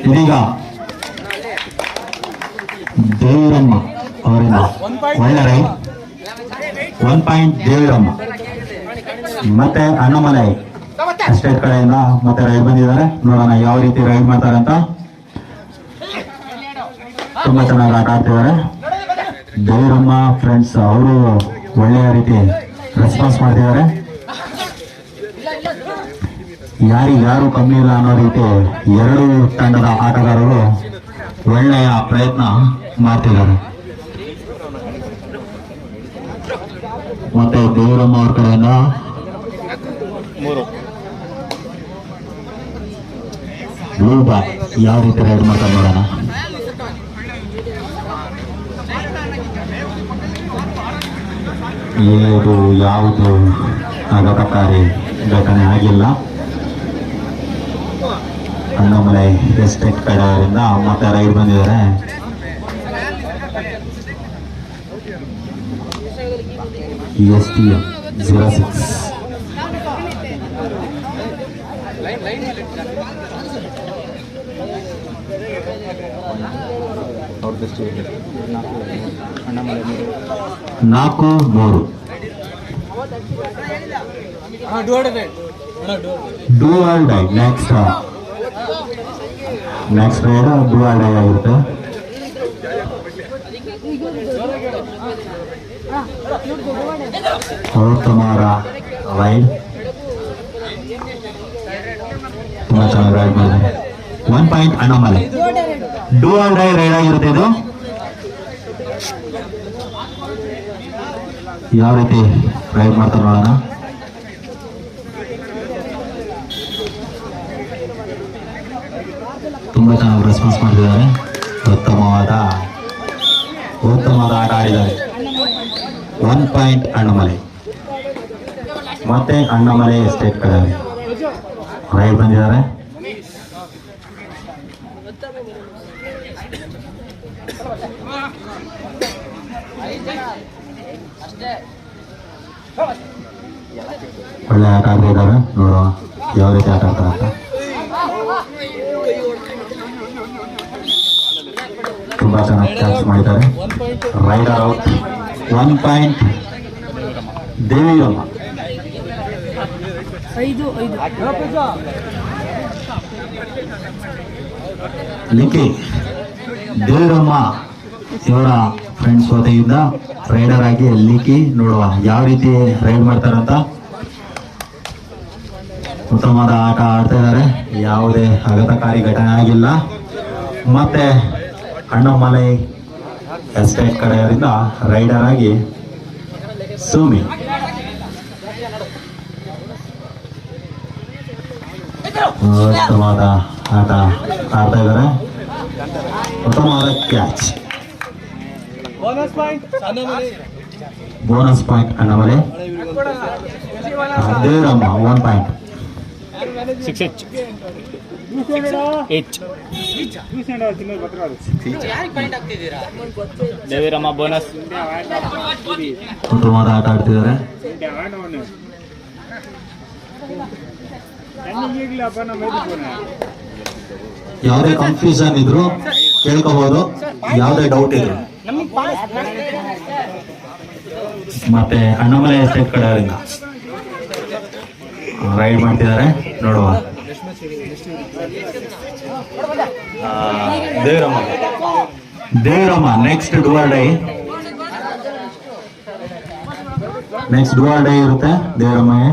ಇದೀಗ ದೇವರಮ್ಮ ಅವರಿಂದ ಒಳ್ಳೆ ರೈಡ್ 1 ಪಾಯಿಂಟ್ ದೇವರಮ್ಮ. ಮತ್ತೆ ಅಣ್ಣಮಲೈ ಎಸ್ಟೇಟ್ ಕಡೆಯಿಂದ ಮತ್ತೆ ರೈಡ್ ಬಂದಿದ್ದಾರೆ. ನೋಡೋಣ ಯಾವ ರೀತಿ ರೈಡ್ ಮಾಡ್ತಾರೆ ಅಂತ. ತುಂಬಾ ಚೆನ್ನಾಗಿ ಆಟ ಆಡ್ತಿದ್ದಾರೆ ದೇವರಮ್ಮ ಫ್ರೆಂಡ್ಸ್. ಅವರು ಒಳ್ಳೆಯ ರೀತಿ ರೆಸ್ಪಾನ್ಸ್ ಮಾಡ್ತಿದ್ದಾರೆ. ಯಾರು ಕಮ್ಮಿ ಇಲ್ಲ ಅನ್ನೋ ರೀತಿ ಎರಡು ತಂಡದ ಆಟಗಾರರು ಒಳ್ಳೆಯ ಪ್ರಯತ್ನ ಮಾಡ್ತಿದ್ದಾರೆ. ಮತ್ತೆ ದೇವರಮ್ಮ ಅವ್ರ ಕಡೆಯಿಂದ ಬ್ಲೂ ಬಾಯ್ ಯಾವ ರೀತಿ ರೈಡ್ ಮಾಡ್ತಾರೆ ನೋಡೋಣ. ಇದು ಯಾವುದು ಆಘಾತಕಾರಿ ಘಟನೆ ಆಗಿಲ್ಲ. ಅಣ್ಣಮಲೈ ಎಸ್ಟೇಟ್ ಕಡೆಯಿಂದ ಮತ್ತೆ ರೈಡ್ ಬಂದಿದ್ದಾರೆ. STM 06 4-3 do or die. Next raid do or die ಆಗಿರುತ್ತೆ. ಉತ್ತಮವಾದ ರೈಡ್, ತುಂಬಾ ಚೆನ್ನಾಗಿ ರೈಡ್ ಮಾಡಿದ್ದಾರೆ. 1 point Annamalai. Do or die raid ಆಗಿರುತ್ತೆ ಇದು. ಯಾವ ರೀತಿ ರೈಡ್ ಮಾಡ್ತಾರೆ ನೋಡೋಣ. ತುಂಬಾ ಚೆನ್ನಾಗಿ ರೆಸ್ಪಾನ್ಸ್ ಮಾಡ್ತಿದ್ದಾರೆ. ಉತ್ತಮವಾದ ಆಟ ಆಡಿದ್ದಾರೆ. 1 ಪಾಯಿಂಟ್ ಅಣ್ಣಮಲೈ. ಮತ್ತೆ ಅಣ್ಣಮಲೈ ಎಸ್ಟೇಟ್ ಕಡೆ ರೈಡ್ ಬಂದಿದ್ದಾರೆ. ಒಳ್ಳೆ ಆಟ ಆಡ್ತಿದ್ದಾರೆ. ನೋಡುವ ಯಾವ ರೀತಿ ಆಟ ಆಡ್ತಾರೆ ಅಂತ. ತುಂಬಾ ಚೆನ್ನಾಗಿ ಕ್ಯಾಚ್ ಮಾಡಿದ್ದಾರೆ. Raider out. 1 ಪಾಯಿಂಟ್ ದೇವಿರಮ್ಮ. ಲಿಕ್ಕಿ ದೇವಿರಮ್ಮ ಇವರ ಫ್ರೆಂಡ್ಸ್ ವತಿಯಿಂದ ರೈಡರ್ ಆಗಿ ಲಿಕ್ಕಿ. ನೋಡುವ ಯಾವ ರೀತಿ ರೈಡ್ ಮಾಡ್ತಾರಂತ. ಉತ್ತಮವಾದ ಆಟ ಆಡ್ತಾ ಇದ್ದಾರೆ. ಯಾವುದೇ ಆಘಾತಕಾರಿ ಘಟನೆ ಆಗಿಲ್ಲ. ಮತ್ತೆ ಅಣ್ಣಮಲೈ ಎಸ್ಟೇಟ್ ಕಡೆಯವರಿಂದ ರೈಡರ್ ಆಗಿ ಸುಮಿ. ಉತ್ತಮವಾದ ಆಟ ಆಡ್ತಾ ಇದ್ದಾರೆ. ಉತ್ತಮವಾದ catch. Bonus point Annamalai. Devaramma 1 point. 6H Deviramma bonus. ಉತ್ತಮವಾದ ಆಟ ಆಡ್ತಿದ್ದಾರೆ. ಯಾವುದೇ ಕನ್ಫ್ಯೂಷನ್ ಇದ್ರು ಕೇಳ್ಕೋಬಹುದು, ಯಾವುದೇ ಡೌಟ್ ಇದ್ರು. ಮತ್ತೆ ಅಣ್ಣಮಲೈ ಎಸ್ಟೇಟ್ ಕಡೆಯವರಿಂದ ರೈಡ್ ಮಾಡ್ತಿದ್ದಾರೆ. ನೋಡುವ Devaramma next do or dye. ಇರುತ್ತೆ ದೇವರಮ್ಮಗೆ.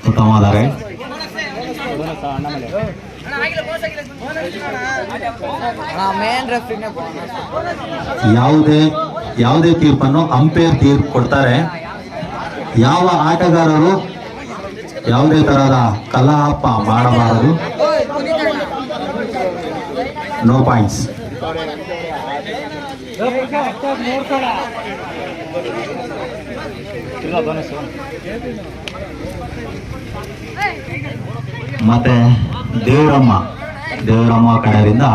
ಉತ್ತಮವಾದ ರೈಡ್. ಯಾವುದೇ ತೀರ್ಪನ್ನು ಅಂಪೈರ್ ತೀರ್ಪು ಕೊಡ್ತಾರೆ. ಯಾವ ಆಟಗಾರರು ಯಾವುದೇ ತರಹದ ಕಲಾಪ ಮಾಡಬಾರದು. No points. ಮತ್ತೆ ದೇವರಮ್ಮ ಕಡೆಯಿಂದ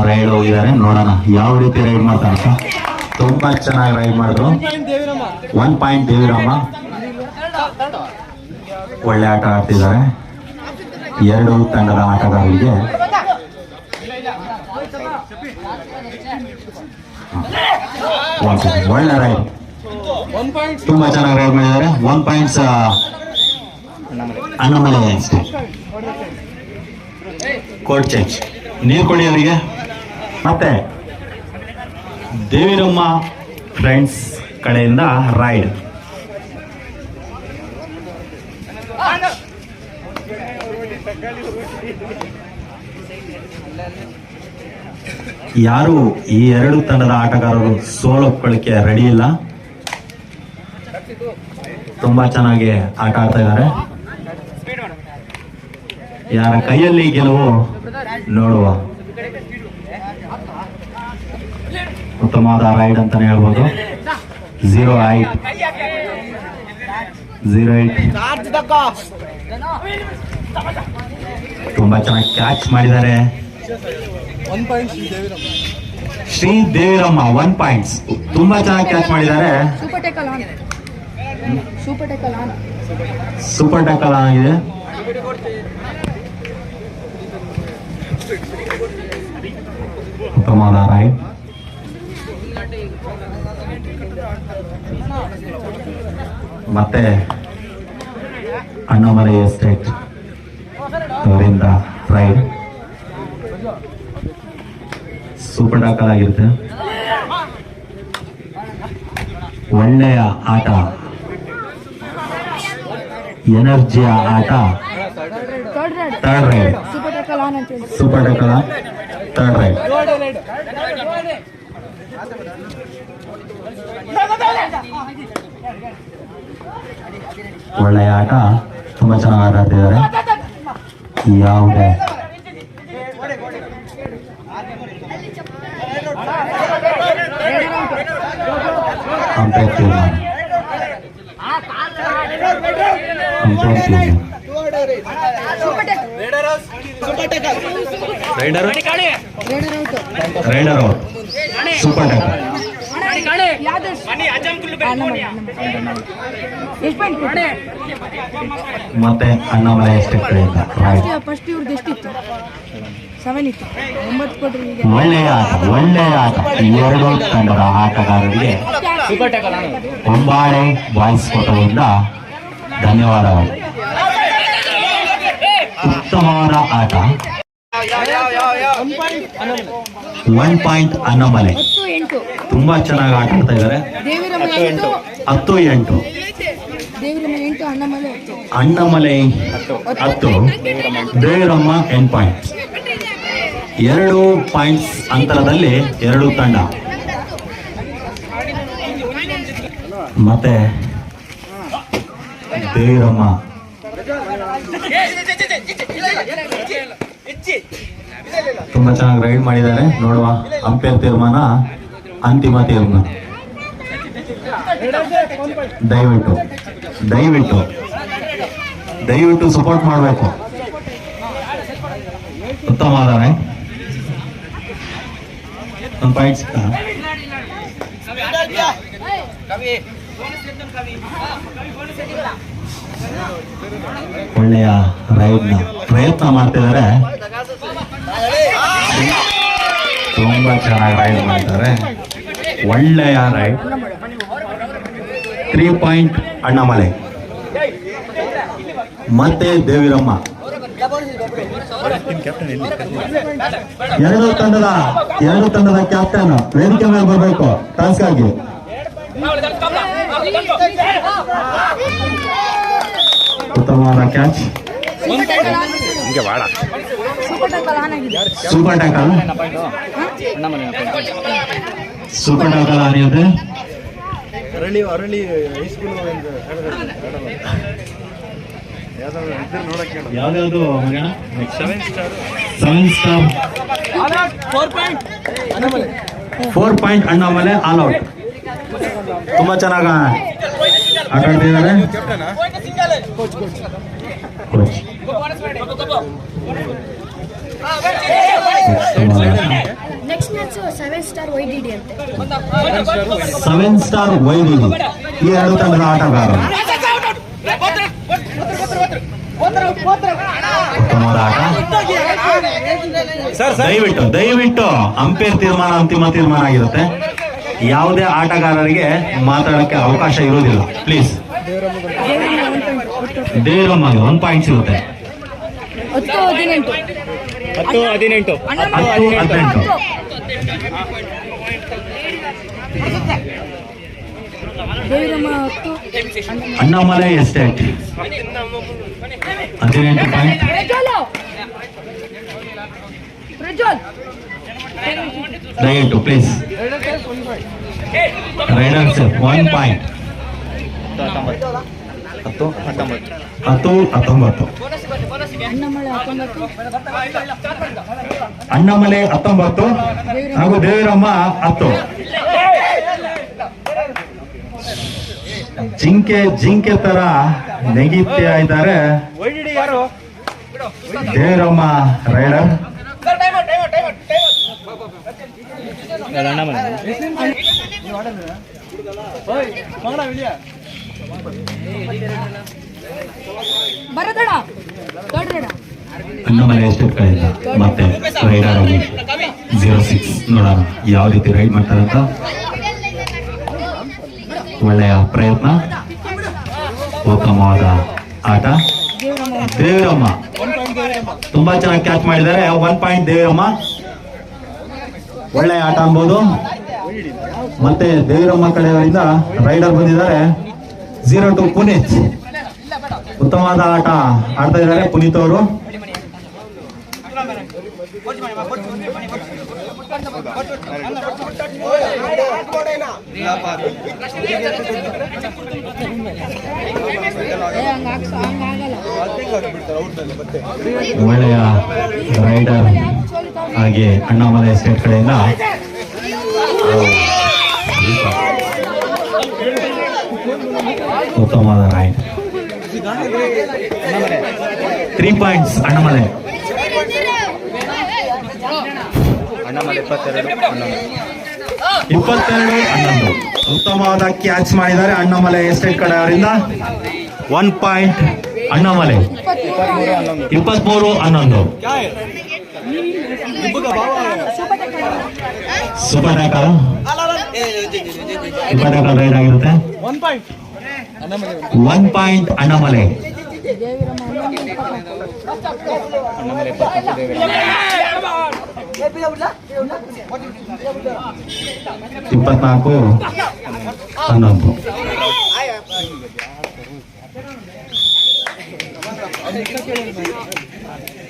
ರೈಡ್ ಹೋಗಿದ್ದಾರೆ, ನೋಡೋಣ ಯಾವ ರೀತಿ ರೈಡ್ ಮಾಡ್ತಾರೆ ಅಂತ. ತುಂಬಾ ಚೆನ್ನಾಗಿ ರೈಡ್ ಮಾಡಿದ್ರು. 1 ಪಾಯಿಂಟ್ ದೇವಿರಮ್ಮ. ಒಳ್ಳೆ ಆಟ ಆಡ್ತಿದ್ದಾರೆ ಎರಡು ತಂಡದ ಆಟಗಾರರಿಗೆ. ಒಳ್ಳೆ ರೈಡ್, ತುಂಬಾ ಚೆನ್ನಾಗಿ ರೈಡ್ ಮಾಡಿದ್ದಾರೆ. 1 ಪಾಯಿಂಟ್ಸ್ ಅಣ್ಣಮಲೆ ಕೋರ್ಟ್ ಚೇಂಜ್. ನೀರು ಕೊಡಿ ಅವರಿಗೆ. ಮತ್ತೆ ದೇವಿರಮ್ಮ ಫ್ರೆಂಡ್ಸ್ ಕಡೆಯಿಂದ ರೈಡ್. ಯಾರು ಈ ಎರಡು ತಂಡದ ಆಟಗಾರರು ಸೋಲೊಪ್ಕೊಳ್ಳಿಕ್ಕೆ ರೆಡಿ ಇಲ್ಲ. ತುಂಬಾ ಚೆನ್ನಾಗಿ ಆಟ ಆಡ್ತಾ ಇದ್ದಾರೆ. ಯಾರ ಕೈಯಲ್ಲಿ ಗೆಲುವು ನೋಡುವ. ಉತ್ತಮವಾದ ರೈಡ್ ಅಂತಾನೆ ಹೇಳ್ಬೋದು. 0-8 ತುಂಬಾ ಚೆನ್ನಾಗಿ ಕ್ಯಾಚ್ ಮಾಡಿದ್ದಾರೆ. ಶ್ರೀ ದೇವಿರಮ್ಮ 1 ಪಾಯಿಂಟ್ಸ್. ತುಂಬಾ ಚೆನ್ನಾಗಿ ಕ್ಯಾಚ್ ಮಾಡಿದ್ದಾರೆ. ಸೂಪರ್ ಟ್ಯಾಕಲ್ ಆಗಿದೆ. ಉತ್ತಮವಾದ ರೈಡ್. ಮತ್ತೆ ಅಣ್ಣಮಲೈ ಎಸ್ಟೇಟ್ ಅವರಿಂದ ರೈಡ್. ಸೂಪರ್ ಟ್ಯಾಕಲ್ ಆಗಿರುತ್ತೆ. ಒಳ್ಳೆಯ ಆಟ, ಎನರ್ಜಿಯ ಆಟ. Third ride. Super tackle third ride. ಒಳ್ಳೆಯ ಆಟ, ತುಂಬಾ ಚೆನ್ನಾಗಿ ಆಟ ಆಡ್ತಿದ್ದಾರೆ. ಯಾವುದೇ ಅಂಪೈರ್ ತೀರ್ಮಾನ. Rider out. Super tackle. ಮತ್ತೆ ಅಣ್ಣಮಲೈ ಎಸ್ಟೇಟ್ ಕಡೆಯಿಂದ ರೈಡ್. ಒಳ್ಳೆಯ ಆಟ, ಒಳ್ಳೆಯ ಆಟ. ಎರಡು ತಂಡದ ಆಟಗಾರರಿಗೆ ಹೊಂಬಾಳೆ ಬಾಯ್ಸ್ ಕೊಟ್ಟರಿಂದ ಧನ್ಯವಾದಗಳು. ಉತ್ತಮವಾದ ಆಟ. 1 ಪಾಯಿಂಟ್ ಅಣ್ಣಮಲೈ. ತುಂಬಾ ಚೆನ್ನಾಗಿ ಆಟ ಆಡ್ತಾ ಇದ್ದಾರೆ. 10-8. ಅಣ್ಣಮಲೈ 10, ದೇವಿರಮ್ಮ 8 ಪಾಯಿಂಟ್ಸ್. 2 ಪಾಯಿಂಟ್ಸ್ ಅಂತರದಲ್ಲಿ ಎರಡು ತಂಡ. ಮತ್ತೆ ದೇವಿರಮ್ಮ ತುಂಬಾ ಚೆನ್ನಾಗಿ ರೈಡ್ ಮಾಡಿದ್ದಾರೆ. ನೋಡುವ ಅಂಪೈರ್ ತೀರ್ಮಾನ, ಅಂತಿಮ ತೀರ್ಮಾನ. ದಯವಿಟ್ಟು ದಯವಿಟ್ಟು ದಯವಿಟ್ಟು ಸಪೋರ್ಟ್ ಮಾಡಬೇಕು. ಉತ್ತಮವಾದ ರೈಡ್. 1 ಪಾಯಿಂಟ್. ಒಳ್ಳೆಯ ರೈಡ್ನ ಪ್ರಯತ್ನ ಮಾಡ್ತಿದ್ದಾರೆ. ತುಂಬಾ ಚೆನ್ನಾಗಿ ರೈಡ್ ಮಾಡ್ತಾರೆ. ಒಳ್ಳೆಯ ರೈಡ್. 3 ಪಾಯಿಂಟ್ ಅಣ್ಣಮಲೈ. ಮತ್ತೆ ದೇವಿರಮ್ಮ. ಎರಡು ತಂಡದ ಕ್ಯಾಪ್ಟನ್ ವೇದಿಕೆ ಮೇಲೆ ಬರಬೇಕು ಟಾಸ್ಕ್ ಆಗಿ. ಉತ್ತಮವಾದ catch. Super tackle. Super tackle ಆಗಿದೆ. ಯಾವ್ದು 7 star. 4 point Annamalai all out. ತುಂಬಾ ಚೆನ್ನಾಗಿ ಆಟ ಆಡ್ತಿದ್ದಾರೆ. ಕೋಚ್ ಸೆವೆನ್ ಸ್ಟಾರ್ YDD ಅಂತೆ. 7 ಸ್ಟಾರ್ YDD ಈ ಎರಡು ತಂಡದ ಆಟಗಾರರು. ಉತ್ತಮವಾದ ಆಟ. ದಯವಿಟ್ಟು ಅಂಪೈರ್ ತೀರ್ಮಾನ ಅಂತಿಮ ತೀರ್ಮಾನ ಆಗಿರುತ್ತೆ. ಯಾವುದೇ ಆಟಗಾರರಿಗೆ ಮಾತಾಡಕ್ಕೆ ಅವಕಾಶ ಇರುವುದಿಲ್ಲ. ಪ್ಲೀಸ್. ದೇವರಮ್ಮಗೆ 1 ಪಾಯಿಂಟ್ ಸಿಗುತ್ತೆ. 10-18 10-18 ಅಣ್ಣಾಮಲೈ ಎಸ್ಟೇಟ್ 18 ಪಾಯಿಂಟ್. ದಯವಿಟ್ಟು ಪ್ಲೀಸ್. Riders 1 point. 10-19 ಅಣ್ಣಾಮಲೈ 19 ಹಾಗೂ ದೇವರಮ್ಮ 10. ಜಿಂಕೆ ತರ ನೆಗಿತಾ ಇದ್ದಾರೆ ದೇವರಮ್ಮ ರೈಡರ್. ಅಣ್ಣಾಮಲೈ ಎಸ್ಟೇಟ್ ಕಡೆಯಿಂದ ಮತ್ತೆ ರೈಡರ್ ಆಗಿ 06 ನೋಡೋಣ ಯಾವ ರೀತಿ ರೈಡ್ ಮಾಡ್ತಾರಂತ. ಒಳ್ಳೆಯ ಪ್ರಯತ್ನ, ಉತ್ತಮವಾದ ಆಟ. ದೇವರಮ್ಮ ತುಂಬಾ ಚೆನ್ನಾಗಿ ಕ್ಯಾಚ್ ಮಾಡಿದ್ದಾರೆ. 1 ಪಾಯಿಂಟ್ ದೇವರಮ್ಮ. ಒಳ್ಳೆಯ ಆಟ ಅನ್ಬೋದು. ಮತ್ತೆ ದೇವರಮ್ಮ ಕಡೆಯವರಿಂದ ರೈಡರ್ ಬಂದಿದ್ದಾರೆ 02 ಪುನೀತ್. ಉತ್ತಮವಾದ ಆಟ ಆಡ್ತಾ ಇದ್ದಾರೆ ಪುನೀತ್ ಅವರು. ಒಳ್ಳೆಯ ರೈಡರ್ ಹಾಗೆ ಅಣ್ಣಾಮಲೈ ಎಸ್ಟೇಟ್ ಕಡೆಯಿಂದ ಉತ್ತಮವಾದ ರೈಡ್. 3 ಪಾಯಿಂಟ್ಸ್ ಅಣ್ಣಾಮಲೈ. 22-11 ಉತ್ತಮವಾದ ಕ್ಯಾಚ್ ಮಾಡಿದ್ದಾರೆ ಅಣ್ಣಾಮಲೈ ಎಸ್ಟೇಟ್ ಕಡೆಯವರಿಂದ. 1 point Annamalai. 23-11 super tackle raid ಆಗಿರುತ್ತೆ. 1 ಪಾಯಿಂಟ್ ಅಣ್ಣಾಮಲೈ. 24-11 Thank you.